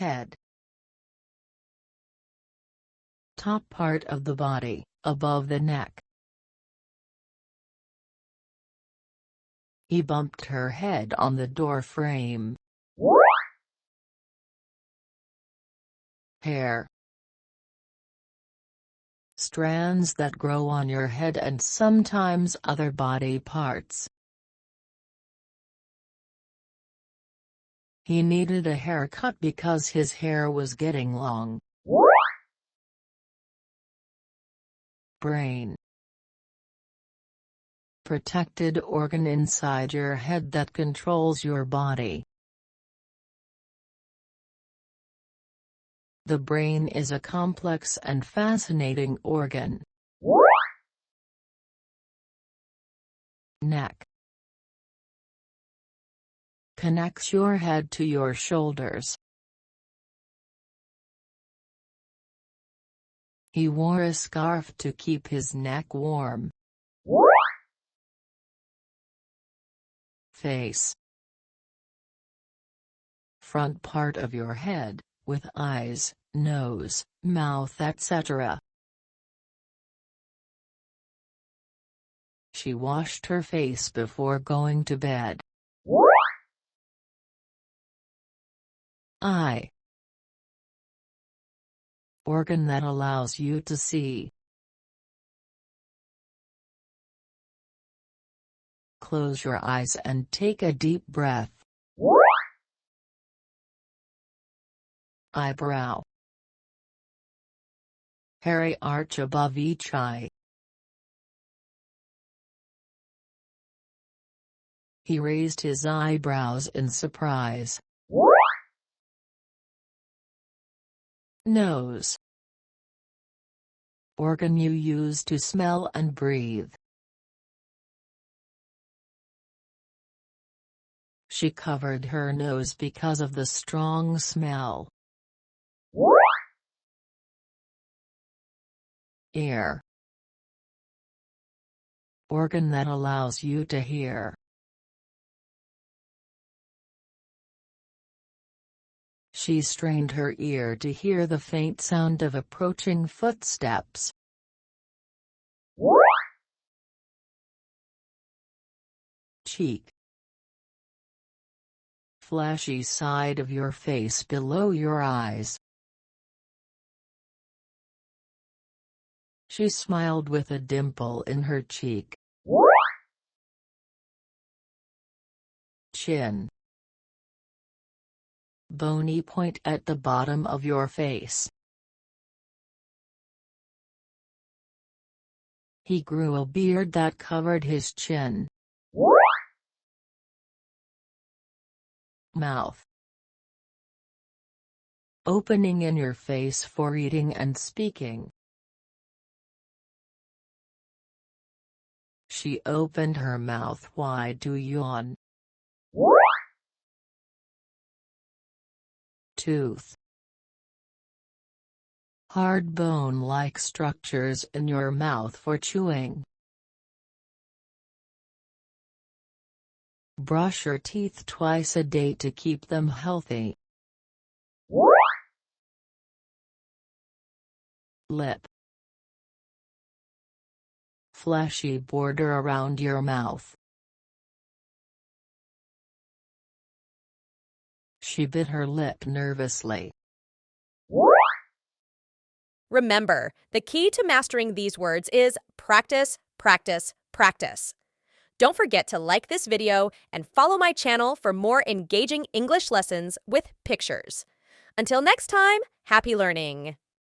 Head. Top part of the body, above the neck. He bumped her head on the door frame. Hair. Strands that grow on your head and sometimes other body parts. He needed a haircut because his hair was getting long. Brain. Protected organ inside your head that controls your body. The brain is a complex and fascinating organ. Neck. Connects your head to your shoulders. He wore a scarf to keep his neck warm. Face. Front part of your head, with eyes, nose, mouth, etc. She washed her face before going to bed. Eye. Organ that allows you to see. Close your eyes and take a deep breath. Eyebrow. Hairy arch above each eye. He raised his eyebrows in surprise. Nose. Organ you use to smell and breathe. She covered her nose because of the strong smell. Ear. Organ that allows you to hear. She strained her ear to hear the faint sound of approaching footsteps. Cheek. Fleshy side of your face below your eyes. She smiled with a dimple in her cheek. Chin. Bony point at the bottom of your face. He grew a beard that covered his chin. Mouth. Opening in your face for eating and speaking. She opened her mouth wide to yawn. Tooth. Hard bone-like structures in your mouth for chewing. Brush your teeth twice a day to keep them healthy. Lip. Fleshy border around your mouth. She bit her lip nervously. Remember, the key to mastering these words is practice, practice, practice. Don't forget to like this video and follow my channel for more engaging English lessons with pictures. Until next time, happy learning!